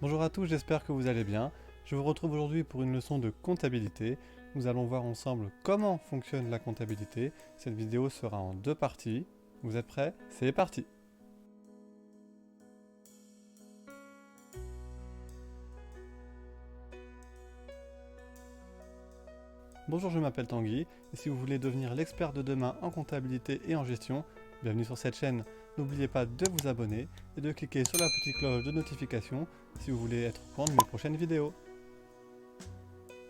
Bonjour à tous, j'espère que vous allez bien. Je vous retrouve aujourd'hui pour une leçon de comptabilité. Nous allons voir ensemble comment fonctionne la comptabilité. Cette vidéo sera en deux parties. Vous êtes prêts? C'est parti! Bonjour, je m'appelle Tanguy et si vous voulez devenir l'expert de demain en comptabilité et en gestion, bienvenue sur cette chaîne. N'oubliez pas de vous abonner et de cliquer sur la petite cloche de notification si vous voulez être au courant de mes prochaines vidéos.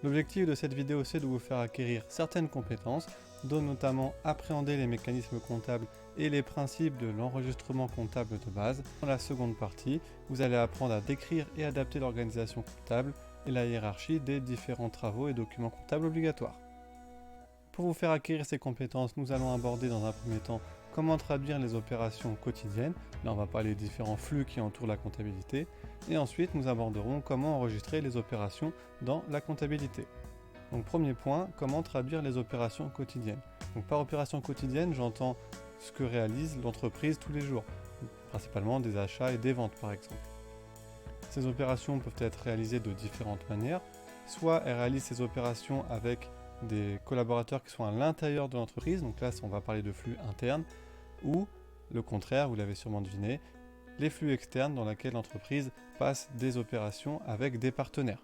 L'objectif de cette vidéo, c'est de vous faire acquérir certaines compétences, dont notamment appréhender les mécanismes comptables et les principes de l'enregistrement comptable de base. Dans la seconde partie, vous allez apprendre à décrire et adapter l'organisation comptable et la hiérarchie des différents travaux et documents comptables obligatoires. Pour vous faire acquérir ces compétences, nous allons aborder dans un premier temps comment traduire les opérations quotidiennes. Là, on va parler des différents flux qui entourent la comptabilité. Et ensuite, nous aborderons comment enregistrer les opérations dans la comptabilité. Donc, premier point, comment traduire les opérations quotidiennes. Donc, par opération quotidienne, j'entends ce que réalise l'entreprise tous les jours, principalement des achats et des ventes, par exemple. Ces opérations peuvent être réalisées de différentes manières. Soit elle réalise ces opérations avec des collaborateurs qui sont à l'intérieur de l'entreprise, donc là on va parler de flux internes, ou le contraire, vous l'avez sûrement deviné, les flux externes dans lesquels l'entreprise passe des opérations avec des partenaires.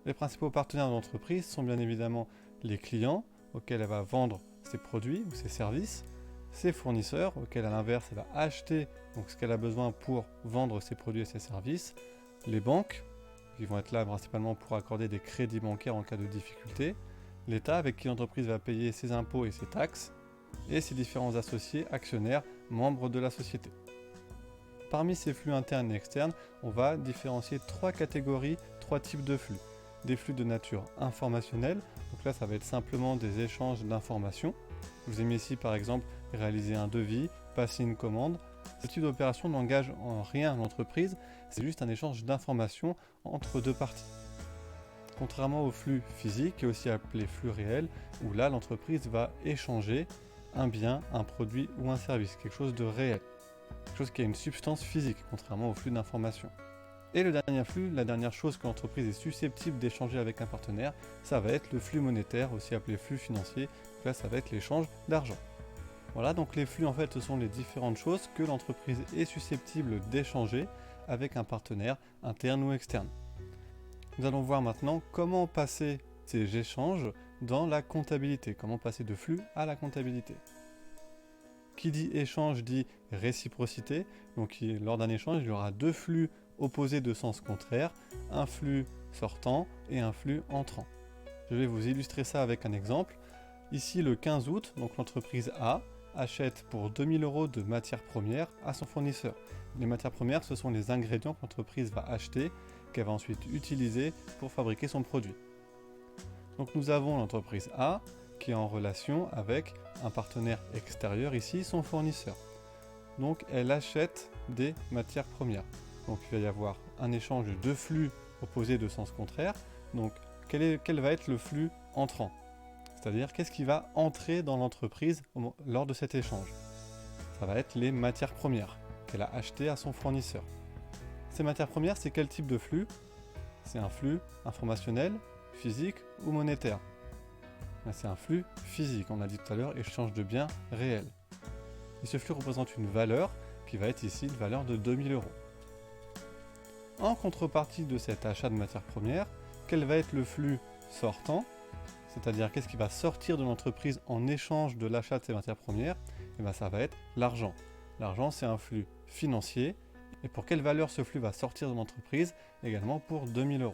Les principaux partenaires de l'entreprise sont bien évidemment les clients auxquels elle va vendre ses produits ou ses services, ses fournisseurs auxquels à l'inverse elle va acheter donc ce qu'elle a besoin pour vendre ses produits et ses services, les banques qui vont être là principalement pour accorder des crédits bancaires en cas de difficulté, l'État avec qui l'entreprise va payer ses impôts et ses taxes, et ses différents associés, actionnaires, membres de la société. Parmi ces flux internes et externes, on va différencier trois catégories, trois types de flux. Des flux de nature informationnelle, donc là ça va être simplement des échanges d'informations. Je vous ai mis ici par exemple réaliser un devis, passer une commande. Ce type d'opération n'engage en rien l'entreprise, c'est juste un échange d'informations entre deux parties. Contrairement au flux physique, aussi appelé flux réel, où là l'entreprise va échanger un bien, un produit ou un service, quelque chose de réel, quelque chose qui a une substance physique, contrairement au flux d'informations. Et le dernier flux, la dernière chose que l'entreprise est susceptible d'échanger avec un partenaire, ça va être le flux monétaire, aussi appelé flux financier, donc là ça va être l'échange d'argent. Voilà, donc les flux en fait ce sont les différentes choses que l'entreprise est susceptible d'échanger avec un partenaire interne ou externe. Nous allons voir maintenant comment passer ces échanges dans la comptabilité, comment passer de flux à la comptabilité. Qui dit échange dit réciprocité, donc lors d'un échange il y aura deux flux opposés de sens contraire, un flux sortant et un flux entrant. Je vais vous illustrer ça avec un exemple. Ici le 15 août, donc l'entreprise A achète pour 2000 € de matières premières à son fournisseur. Les matières premières, ce sont les ingrédients que l'entreprise va acheter, qu'elle va ensuite utiliser pour fabriquer son produit. Donc nous avons l'entreprise A qui est en relation avec un partenaire extérieur, ici son fournisseur. Donc elle achète des matières premières. Donc il va y avoir un échange de deux flux opposés de sens contraire. Donc quel va être le flux entrant? C'est-à-dire qu'est-ce qui va entrer dans l'entreprise lors de cet échange? Ça va être les matières premières qu'elle a achetées à son fournisseur. Ces matières premières, c'est quel type de flux? C'est un flux informationnel, physique ou monétaire? C'est un flux physique, on a dit tout à l'heure, échange de biens réels. Et ce flux représente une valeur qui va être ici une valeur de 2000 €. En contrepartie de cet achat de matières premières, quel va être le flux sortant? C'est-à-dire qu'est-ce qui va sortir de l'entreprise en échange de l'achat de ces matières premières? Et bien ça va être l'argent. L'argent c'est un flux financier. Et pour quelle valeur ce flux va sortir de l'entreprise? Également pour 2000 €.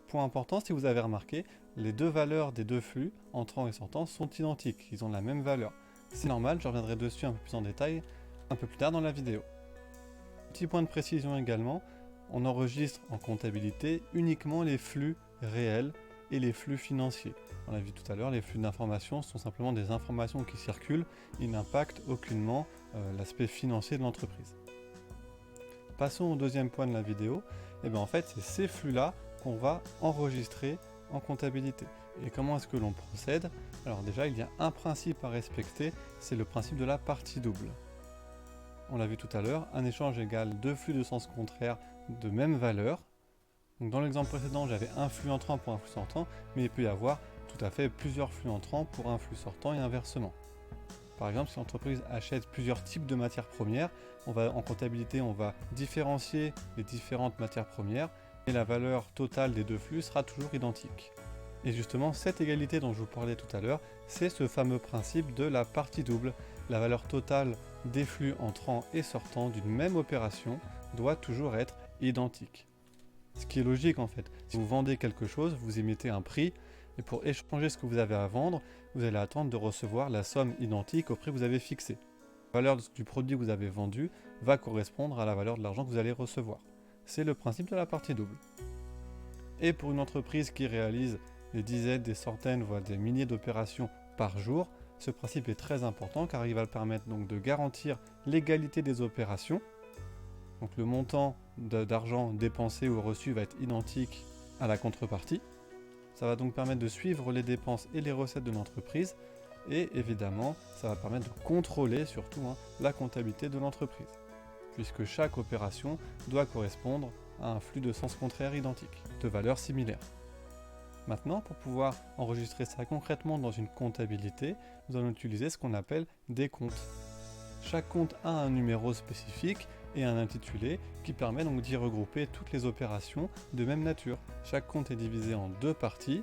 Point important, si vous avez remarqué, les deux valeurs des deux flux, entrant et sortant, sont identiques. Ils ont la même valeur. C'est normal, je reviendrai dessus un peu plus en détail un peu plus tard dans la vidéo. Petit point de précision également, on enregistre en comptabilité uniquement les flux réels et les flux financiers. On l'a vu tout à l'heure, les flux d'informations sont simplement des informations qui circulent, ils n'impactent aucunement l'aspect financier de l'entreprise. Passons au deuxième point de la vidéo, et bien en fait c'est ces flux-là qu'on va enregistrer en comptabilité. Et comment est-ce que l'on procède? Alors déjà il y a un principe à respecter, c'est le principe de la partie double. On l'a vu tout à l'heure, un échange égale deux flux de sens contraire de même valeur, Donc dans l'exemple précédent, j'avais un flux entrant pour un flux sortant, mais il peut y avoir tout à fait plusieurs flux entrants pour un flux sortant et inversement. Par exemple, si l'entreprise achète plusieurs types de matières premières, en comptabilité, on va différencier les différentes matières premières et la valeur totale des deux flux sera toujours identique. Et justement, cette égalité dont je vous parlais tout à l'heure, c'est ce fameux principe de la partie double. La valeur totale des flux entrants et sortants d'une même opération doit toujours être identique. Ce qui est logique en fait. Si vous vendez quelque chose, vous y mettez un prix, et pour échanger ce que vous avez à vendre, vous allez attendre de recevoir la somme identique au prix que vous avez fixé. La valeur du produit que vous avez vendu va correspondre à la valeur de l'argent que vous allez recevoir. C'est le principe de la partie double. Et pour une entreprise qui réalise des dizaines, des centaines, voire des milliers d'opérations par jour, ce principe est très important car il va permettre donc de garantir l'égalité des opérations. Donc le montant d'argent dépensé ou reçu va être identique à la contrepartie. Ça va donc permettre de suivre les dépenses et les recettes de l'entreprise et évidemment ça va permettre de contrôler surtout la comptabilité de l'entreprise puisque chaque opération doit correspondre à un flux de sens contraire identique, de valeurs similaires. Maintenant, pour pouvoir enregistrer ça concrètement dans une comptabilité, nous allons utiliser ce qu'on appelle des comptes. Chaque compte a un numéro spécifique et un intitulé qui permet donc d'y regrouper toutes les opérations de même nature. Chaque compte est divisé en deux parties.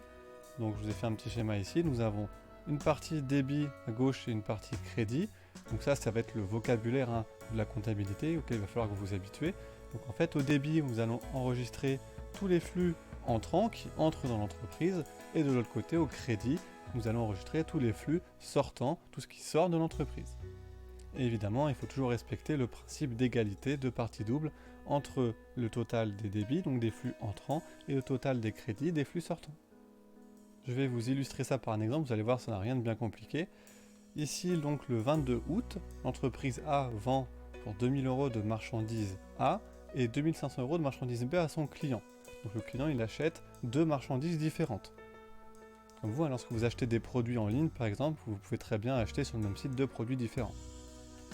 Donc je vous ai fait un petit schéma ici. Nous avons une partie débit à gauche et une partie crédit. Donc ça va être le vocabulaire de la comptabilité auquel il va falloir que vous vous habituez. Donc en fait au débit, nous allons enregistrer tous les flux entrants qui entrent dans l'entreprise et de l'autre côté au crédit, nous allons enregistrer tous les flux sortants, tout ce qui sort de l'entreprise. Et évidemment, il faut toujours respecter le principe d'égalité de partie double entre le total des débits, donc des flux entrants, et le total des crédits, des flux sortants. Je vais vous illustrer ça par un exemple, vous allez voir, ça n'a rien de bien compliqué. Ici, donc le 22 août, l'entreprise A vend pour 2000 € de marchandises A et 2500 € de marchandises B à son client. Donc le client, il achète deux marchandises différentes. Comme vous, lorsque vous achetez des produits en ligne, par exemple, vous pouvez très bien acheter sur le même site deux produits différents.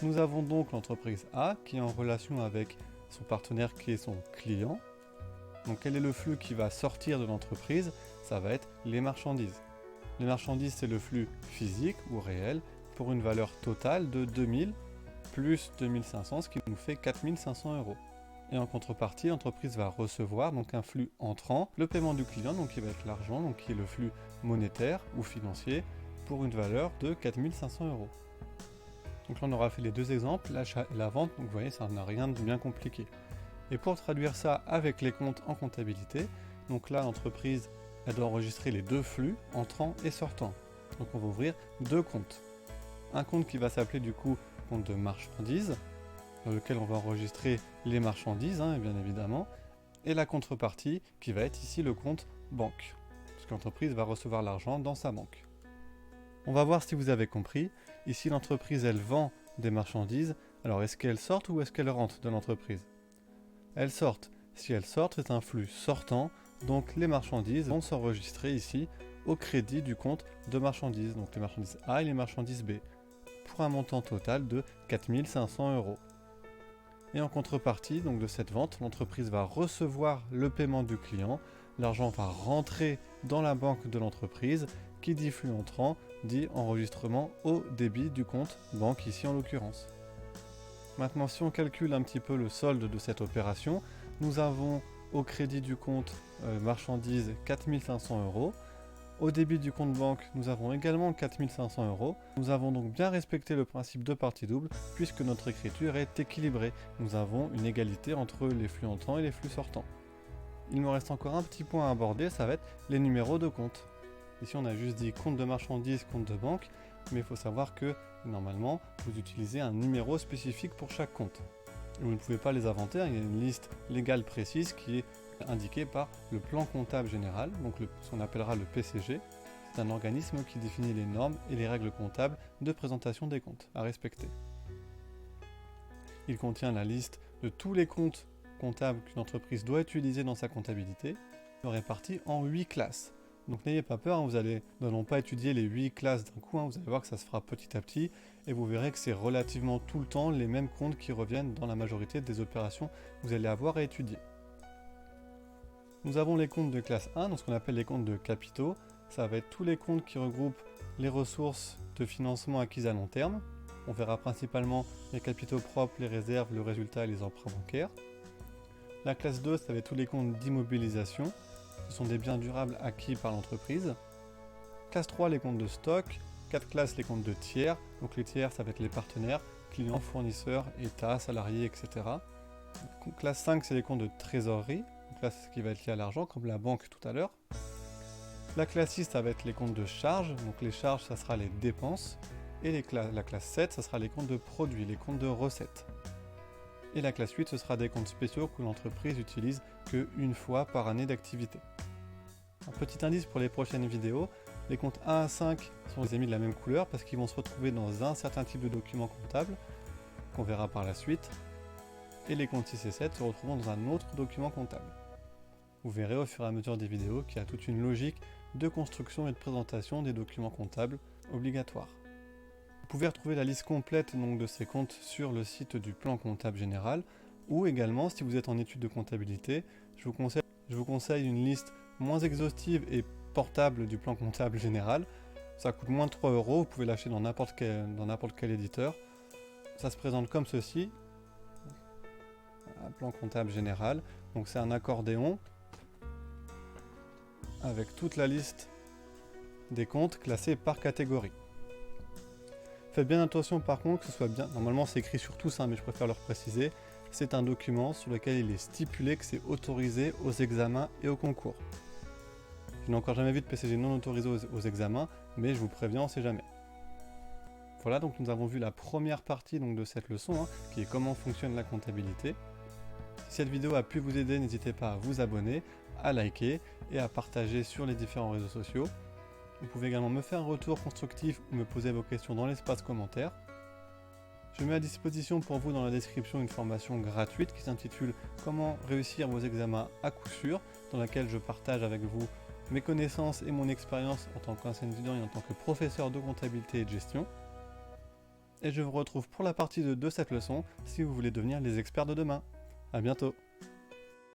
Nous avons donc l'entreprise A qui est en relation avec son partenaire qui est son client. Donc quel est le flux qui va sortir de l'entreprise? Ça va être les marchandises. Les marchandises, c'est le flux physique ou réel pour une valeur totale de 2000 plus 2500, ce qui nous fait 4500 €. Et en contrepartie, l'entreprise va recevoir donc un flux entrant, le paiement du client, donc qui va être l'argent, donc qui est le flux monétaire ou financier, pour une valeur de 4500 €. Donc là on aura fait les deux exemples, l'achat et la vente, donc vous voyez ça n'a rien de bien compliqué. Et pour traduire ça avec les comptes en comptabilité, donc là l'entreprise elle doit enregistrer les deux flux, entrants et sortants. Donc on va ouvrir deux comptes. Un compte qui va s'appeler du coup compte de marchandises, dans lequel on va enregistrer les marchandises, bien évidemment, et la contrepartie qui va être ici le compte banque, parce que l'entreprise va recevoir l'argent dans sa banque. On va voir si vous avez compris. Ici, l'entreprise, elle vend des marchandises. Alors, est-ce qu'elles sortent ou est-ce qu'elles rentrent de l'entreprise? Elles sortent. Si elles sortent, c'est un flux sortant. Donc, les marchandises vont s'enregistrer ici au crédit du compte de marchandises. Donc, les marchandises A et les marchandises B. Pour un montant total de 4500 €. Et en contrepartie donc de cette vente, l'entreprise va recevoir le paiement du client. L'argent va rentrer dans la banque de l'entreprise. Qui dit flux entrant dit enregistrement au débit du compte banque ici en l'occurrence. Maintenant si on calcule un petit peu le solde de cette opération, nous avons au crédit du compte marchandises 4500 €. Au débit du compte banque, nous avons également 4500 €. Nous avons donc bien respecté le principe de partie double puisque notre écriture est équilibrée. Nous avons une égalité entre les flux entrants et les flux sortants. Il me reste encore un petit point à aborder, ça va être les numéros de compte. Ici on a juste dit compte de marchandises, compte de banque, mais il faut savoir que normalement vous utilisez un numéro spécifique pour chaque compte. Et vous ne pouvez pas les inventer, il y a une liste légale précise qui est indiquée par le plan comptable général, donc ce qu'on appellera le PCG. C'est un organisme qui définit les normes et les règles comptables de présentation des comptes à respecter. Il contient la liste de tous les comptes comptables qu'une entreprise doit utiliser dans sa comptabilité, répartis en 8 classes. Donc n'ayez pas peur, nous n'allons pas étudier les 8 classes d'un coup, vous allez voir que ça se fera petit à petit et vous verrez que c'est relativement tout le temps les mêmes comptes qui reviennent dans la majorité des opérations que vous allez avoir à étudier. Nous avons les comptes de classe 1, donc ce qu'on appelle les comptes de capitaux. Ça va être tous les comptes qui regroupent les ressources de financement acquises à long terme. On verra principalement les capitaux propres, les réserves, le résultat et les emprunts bancaires. La classe 2, ça va être tous les comptes d'immobilisation. Ce sont des biens durables acquis par l'entreprise. Classe 3, les comptes de stock. 4 classes, les comptes de tiers. Donc les tiers, ça va être les partenaires, clients, fournisseurs, État, salariés, etc. Classe 5, c'est les comptes de trésorerie. Donc là, c'est ce qui va être lié à l'argent, comme la banque tout à l'heure. La classe 6, ça va être les comptes de charges. Donc les charges, ça sera les dépenses. Et la classe 7, ça sera les comptes de produits, les comptes de recettes. Et la classe 8, ce sera des comptes spéciaux que l'entreprise utilise qu'une fois par année d'activité. Un petit indice pour les prochaines vidéos, les comptes 1 à 5 sont les amis de la même couleur parce qu'ils vont se retrouver dans un certain type de document comptable, qu'on verra par la suite, et les comptes 6 et 7 se retrouveront dans un autre document comptable. Vous verrez au fur et à mesure des vidéos qu'il y a toute une logique de construction et de présentation des documents comptables obligatoires. Vous pouvez retrouver la liste complète donc, de ces comptes sur le site du plan comptable général, ou également si vous êtes en études de comptabilité, je vous conseille une liste moins exhaustive et portable du plan comptable général. Ça coûte moins de 3 €, vous pouvez l'acheter dans n'importe quel éditeur. Ça se présente comme ceci, un plan comptable général. Donc c'est un accordéon avec toute la liste des comptes classés par catégorie. Faites bien attention par contre que ce soit bien, normalement c'est écrit sur tous, mais je préfère le préciser, c'est un document sur lequel il est stipulé que c'est autorisé aux examens et aux concours. Je n'ai encore jamais vu de PCG non autorisé aux examens, mais je vous préviens, on ne sait jamais. Voilà, donc nous avons vu la première partie donc, de cette leçon, qui est comment fonctionne la comptabilité. Si cette vidéo a pu vous aider, n'hésitez pas à vous abonner, à liker et à partager sur les différents réseaux sociaux. Vous pouvez également me faire un retour constructif ou me poser vos questions dans l'espace commentaire. Je mets à disposition pour vous dans la description une formation gratuite qui s'intitule « Comment réussir vos examens à coup sûr » dans laquelle je partage avec vous mes connaissances et mon expérience en tant qu'ancien étudiant et en tant que professeur de comptabilité et de gestion. Et je vous retrouve pour la partie 2 de cette leçon si vous voulez devenir les experts de demain. A bientôt.